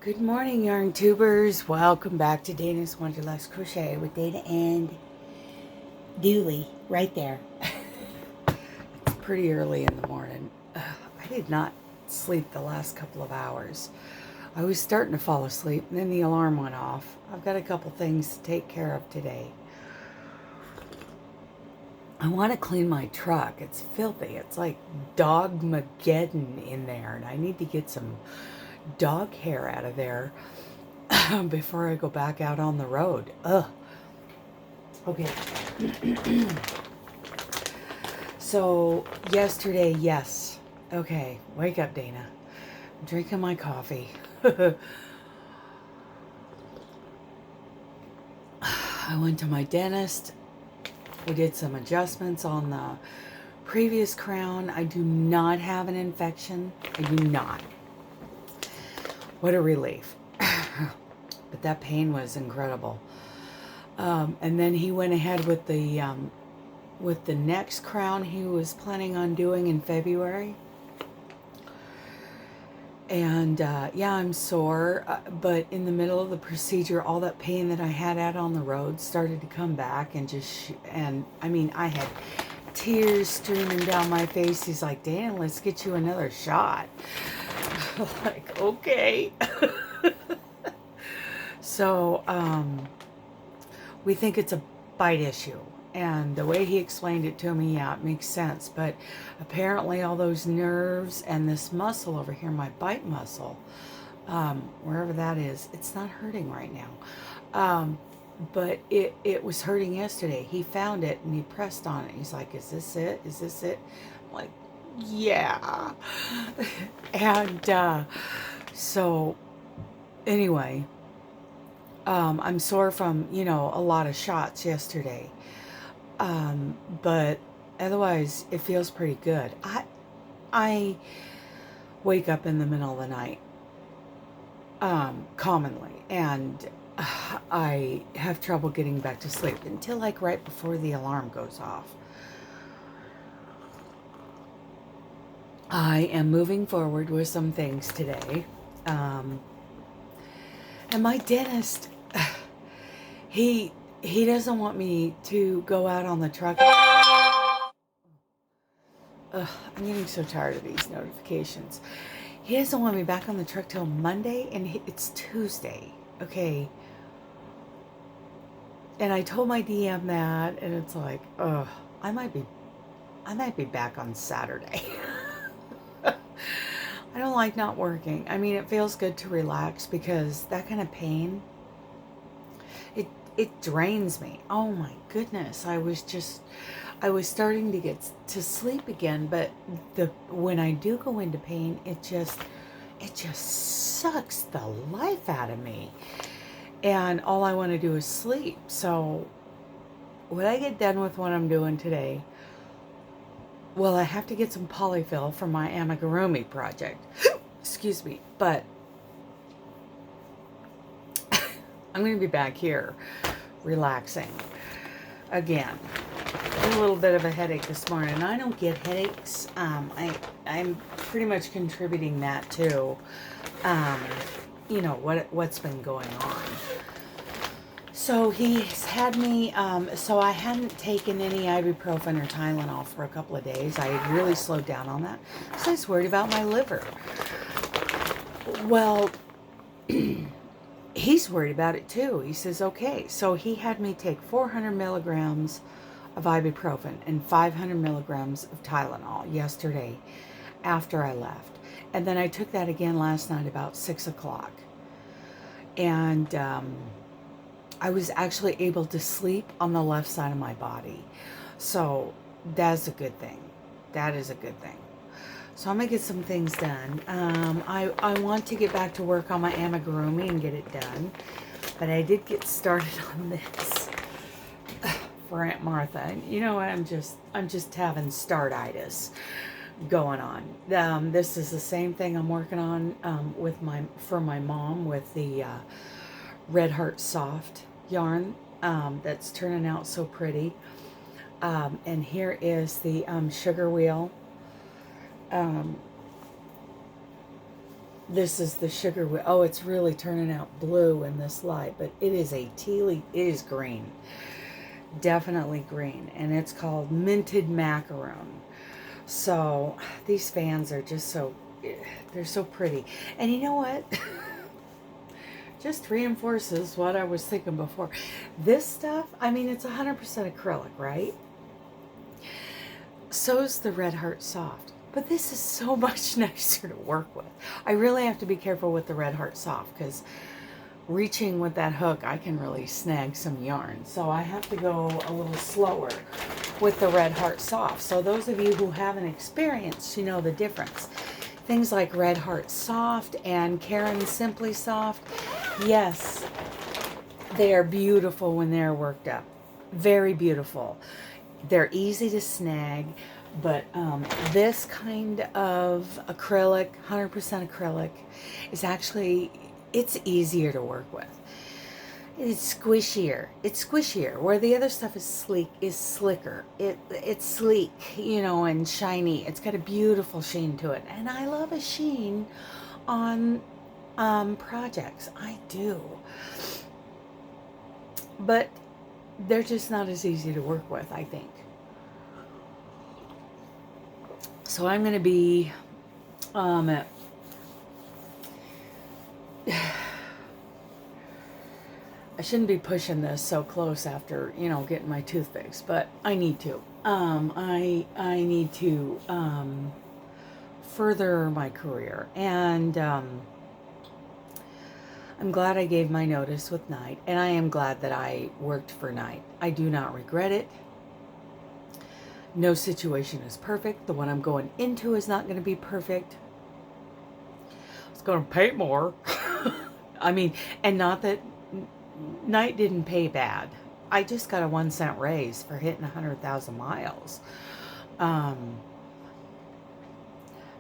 Good morning, yarn tubers. Welcome back to Dana's Wanderlust Crochet with Dana and Dooley right there. It's pretty early in the morning. I did not sleep the last couple of hours. I was starting to fall asleep and then the alarm went off. I've got a couple things to take care of today. I want to clean my truck. It's filthy. It's like dog-mageddon in there, and I need to get some dog hair out of there before I go back out on the road. Ugh. Okay. So yesterday, yes. Okay, wake up, Dana. I'm drinking my coffee. I went to my dentist. We did some adjustments on the previous crown. I do not have an infection. I do not. What a relief. But that pain was incredible. And then he went ahead with the next crown he was planning on doing in February. And yeah, I'm sore, but in the middle of the procedure, all that pain that I had out on the road started to come back and I mean, I had tears streaming down my face. He's like, "Dana, let's get you another shot." Like, okay. So, we think it's a bite issue. And the way he explained it to me, yeah, it makes sense. But apparently all those nerves and this muscle over here, my bite muscle, wherever that is, it's not hurting right now. But it was hurting yesterday. He found it and he pressed on it. He's like, "Is this it? Is this it?" I'm like, "Yeah." And so anyway, I'm sore from, a lot of shots yesterday. But otherwise it feels pretty good. I wake up in the middle of the night, commonly, and I have trouble getting back to sleep until like right before the alarm goes off. I am moving forward with some things today. And my dentist, he doesn't want me to go out on the truck. I'm getting so tired of these notifications. He doesn't want me back on the truck till Monday, and it's Tuesday. Okay. And I told my DM that, and it's like, I might be back on Saturday. I don't like not working. I mean, it feels good to relax because that kind of pain, it drains me. Oh my goodness. I was starting to get to sleep again, but when I do go into pain, it just sucks the life out of me. And all I want to do is sleep. So when I get done with what I'm doing today, well, I have to get some polyfill for my amigurumi project. Excuse me. But I'm going to be back here relaxing again. A little bit of a headache this morning. I don't get headaches. I'm pretty much contributing that to, what's been going on. So he's had me, so I hadn't taken any ibuprofen or Tylenol for a couple of days. I had really slowed down on that because I was worried about my liver. Well, he's worried about it too. He says, okay. So he had me take 400 milligrams of ibuprofen and 500 milligrams of Tylenol yesterday after I left. And then I took that again last night about 6 o'clock. And I was actually able to sleep on the left side of my body. So that's a good thing. That is a good thing. So I'm going to get some things done. I want to get back to work on my amigurumi and get it done. But I did get started on this for Aunt Martha. And you know what? I'm just having startitis going on. This is the same thing I'm working on for my mom with the Red Heart Soft yarn that's turning out so pretty. And here is the sugar wheel. This is the sugar. Oh, it's really turning out blue in this light, but it is a tealy, it is green. Definitely green. And it's called Minted Macaroon. So these fans are just so, they're so pretty. And you know what? Just reinforces what I was thinking before. This stuff, I mean, it's 100% acrylic, right? So's the Red Heart Soft. But this is so much nicer to work with. I really have to be careful with the Red Heart Soft because reaching with that hook, I can really snag some yarn. So I have to go a little slower with the Red Heart Soft. So those of you who haven't experienced, you know the difference. Things like Red Heart Soft and Karen Simply Soft, yes, they are beautiful when they're worked up. Very beautiful. They're easy to snag, but this kind of acrylic, 100% acrylic, is actually, it's easier to work with. It's squishier. It's squishier. Where the other stuff is sleek, is slicker. It's sleek, you know, and shiny. It's got a beautiful sheen to it. And I love a sheen on projects. I do. But they're just not as easy to work with, I think. So I'm going to be I shouldn't be pushing this so close after, you know, getting my tooth fixed, but I need to. I need to further my career, and I'm glad I gave my notice with Night, and I am glad that I worked for Night. I do not regret it. No situation is perfect. The one I'm going into is not going to be perfect. It's going to pay more. I mean, and not that Night didn't pay bad. I just got a 1-cent raise for hitting 100,000 miles.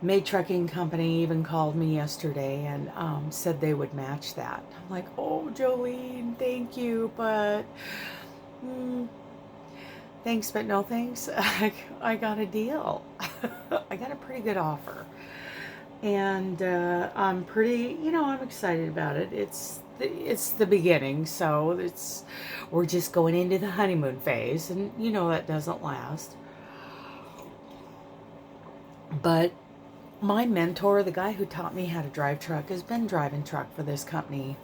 May Trucking Company even called me yesterday and said they would match that. I'm like, oh, Jolene, thank you, but thanks, but no thanks. I got a deal. I got a pretty good offer. And I'm pretty, you know, I'm excited about it. It's the beginning, so we're just going into the honeymoon phase, and you know that doesn't last. But my mentor, the guy who taught me how to drive truck, has been driving truck for this company,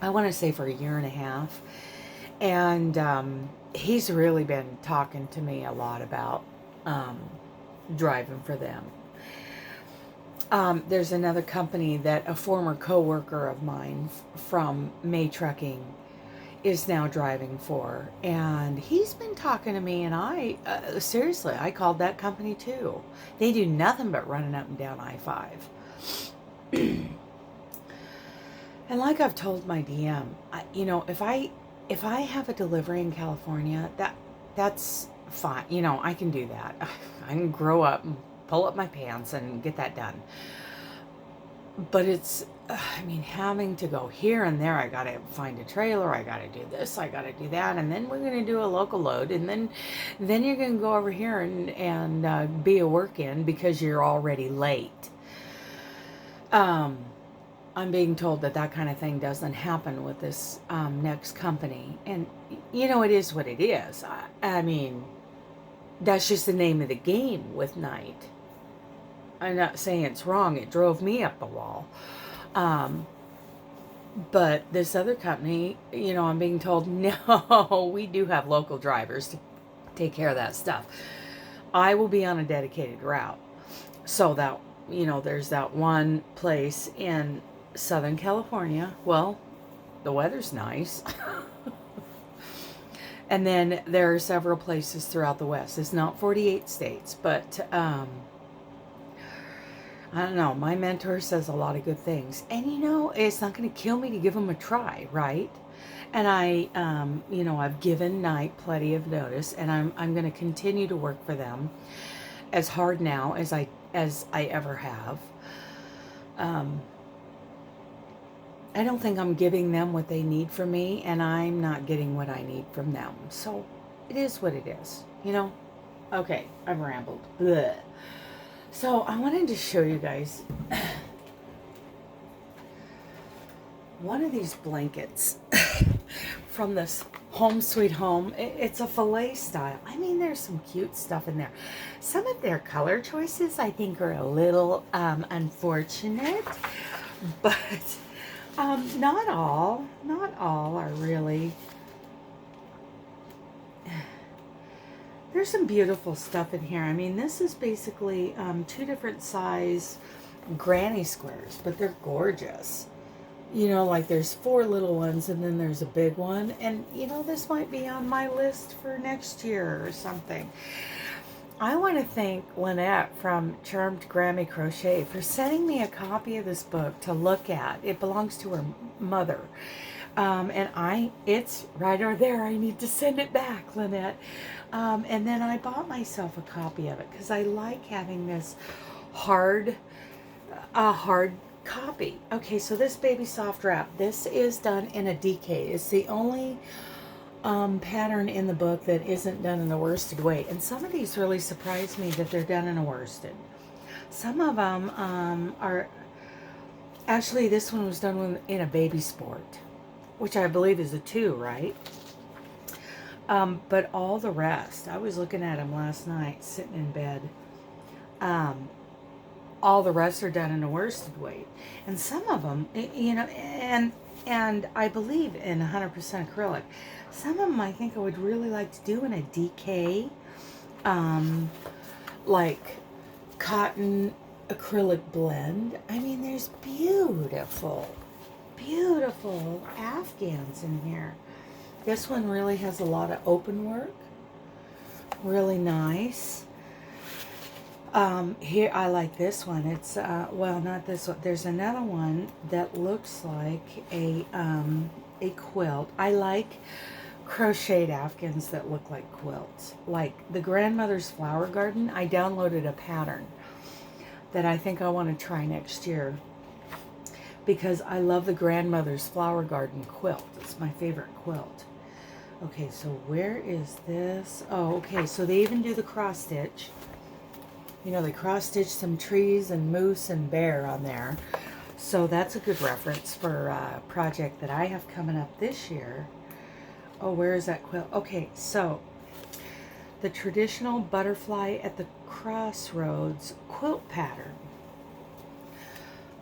I want to say for a year and a half. And he's really been talking to me a lot about driving for them. There's another company that a former co-worker of mine from May Trucking is now driving for, and he's been talking to me, and I seriously, I called that company too. They do nothing but running up and down I-5. And like I've told my DM, you know, if I have a delivery in California, that's fine. You know, I can do that. I can grow up and pull up my pants and get that done. But it's, I mean, having to go here and there, I got to find a trailer, I got to do this, I got to do that, and then we're going to do a local load, and then you're going to go over here and be a work-in because you're already late. I'm being told that kind of thing doesn't happen with this next company, and you know, it is what it is. I mean, that's just the name of the game with Night. I'm not saying it's wrong. It drove me up the wall. But this other company, you know, I'm being told, no, we do have local drivers to take care of that stuff. I will be on a dedicated route. So that, you know, there's that one place in Southern California. Well, the weather's nice. And then there are several places throughout the West. It's not 48 states, but I don't know. My mentor says a lot of good things. And, you know, it's not going to kill me to give them a try, right? And I, you know, I've given Night plenty of notice, and I'm going to continue to work for them as hard now as I ever have. I don't think I'm giving them what they need from me, and I'm not getting what I need from them. So it is what it is, you know? Okay, I've rambled. Blech. So I wanted to show you guys one of these blankets from this Home Sweet Home. It's a filet style. I mean, there's some cute stuff in there. Some of their color choices I think are a little unfortunate, but not all are really. There's some beautiful stuff in here. I mean, this is basically 2 different size granny squares, but they're gorgeous. You know, like there's 4 little ones and then there's a big one. And, you know, this might be on my list for next year or something. I want to thank Lynette from Charmed Grammy Crochet for sending me a copy of this book to look at. It belongs to her mother. And it's right over there. I need to send it back, Lynette. And then I bought myself a copy of it because I like having this hard copy. Okay, so this baby soft wrap, this is done in a DK. It's the only pattern in the book that isn't done in the worsted weight. And some of these really surprised me that they're done in a worsted. Some of them are, actually this one was done in a baby sport, which I believe is a 2, right? But all the rest, I was looking at them last night sitting in bed. All the rest are done in a worsted weight. And some of them, you know, and I believe in 100% acrylic. Some of them I think I would really like to do in a DK, like cotton acrylic blend. I mean, there's beautiful Afghans in here. This one really has a lot of open work. Really nice. Here, I like this one. It's, well, not this one. There's another one that looks like a quilt. I like crocheted Afghans that look like quilts. Like the Grandmother's Flower Garden, I downloaded a pattern that I think I want to try next year because I love the Grandmother's Flower Garden quilt. It's my favorite quilt. Okay, so where is this? Oh, okay, so they even do the cross stitch. You know, they cross-stitch some trees and moose and bear on there. So that's a good reference for a project that I have coming up this year. Oh, where is that quilt? Okay, so the traditional butterfly at the crossroads quilt pattern.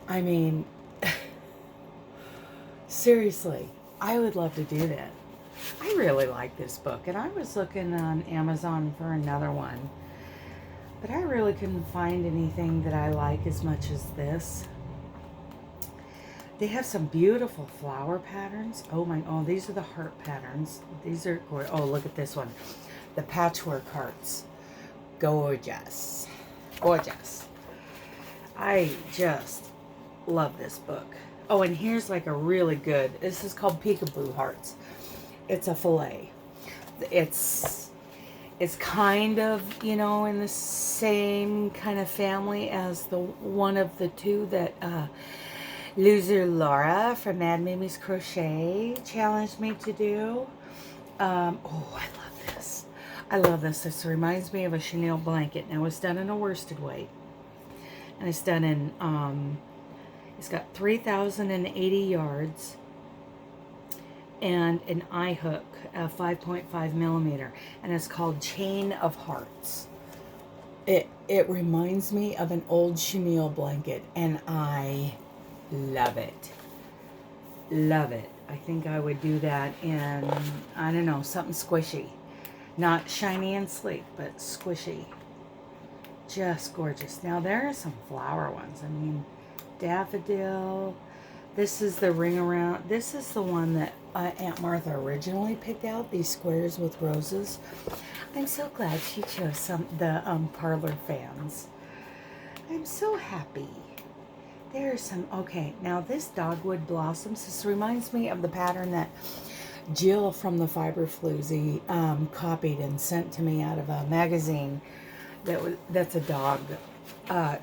I mean, seriously, I would love to do that. I really like this book, and I was looking on Amazon for another one. But I really couldn't find anything that I like as much as this. They have some beautiful flower patterns. Oh, these are the heart patterns. These are, oh, look at this one. The patchwork hearts. Gorgeous. Gorgeous. I just love this book. Oh, and here's like a really good, this is called Peekaboo Hearts. It's a fillet. It's kind of, you know, in the same kind of family as the one of the 2 that Loser Laura from Mad Mimi's Crochet challenged me to do. Oh, I love this. I love this. This reminds me of a chenille blanket. Now, it's done in a worsted weight. And it's done in, it's got 3,080 yards. And an eye hook, 5.5 millimeter, and it's called Chain of Hearts. It reminds me of an old chenille blanket, and I love it. Love it. I think I would do that in, I don't know, something squishy. Not shiny and sleek, but squishy. Just gorgeous. Now there are some flower ones. I mean, daffodil. This is the ring around. This is the one that Aunt Martha originally picked out, these squares with roses. I'm so glad she chose the parlor fans. I'm so happy. There are some, okay, now this Dogwood Blossoms, this reminds me of the pattern that Jill from the Fiber Floozy copied and sent to me out of a magazine that's a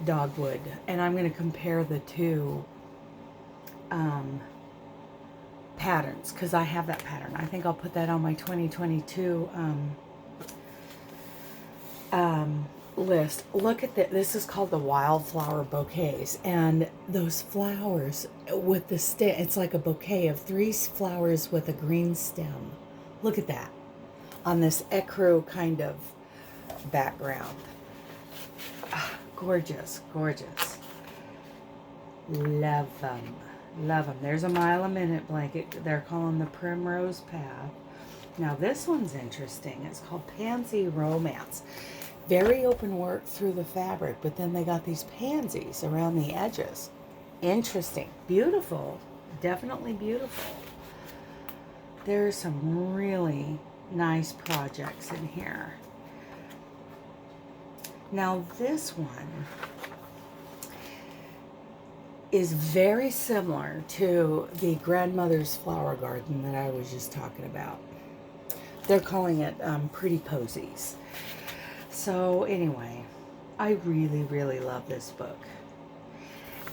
dogwood. And I'm going to compare the 2 patterns because I have that pattern. I think I'll put that on my 2022 list. Look at this. This is called the wildflower bouquets, and those flowers with the stem. It's like a bouquet of 3 flowers with a green stem. Look at that on this ecru kind of background. Ah, gorgeous, gorgeous. Love them. Love them. There's a mile a minute blanket. They're calling the Primrose Path. Now this one's interesting. It's called Pansy Romance. Very open work through the fabric, but then they got these pansies around the edges. Interesting. Beautiful. Definitely beautiful. There's some really nice projects in here. Now this one is very similar to the grandmother's flower garden that I was just talking about. They're calling it Pretty Posies. So anyway, I really, really love this book.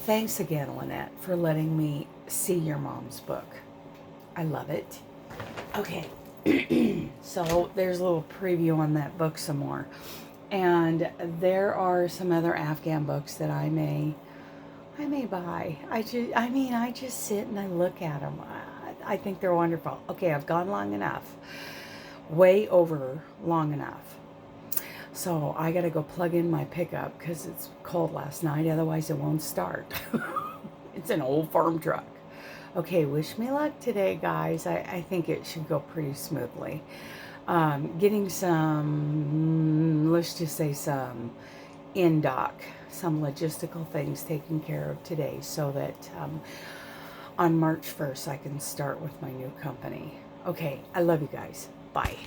Thanks again, Lynette, for letting me see your mom's book. I love it. Okay, so there's a little preview on that book some more. And there are some other Afghan books that I may buy. I just sit and I look at them. I think they're wonderful. Okay, I've gone long enough. Way over long enough. So I gotta go plug in my pickup because it's cold last night. Otherwise it won't start. It's an old farm truck. Okay, wish me luck today, guys. I think it should go pretty smoothly. Getting some, let's just say some in-dock, some logistical things taken care of today so that on March 1st I can start with my new company. Okay, I love you guys. Bye.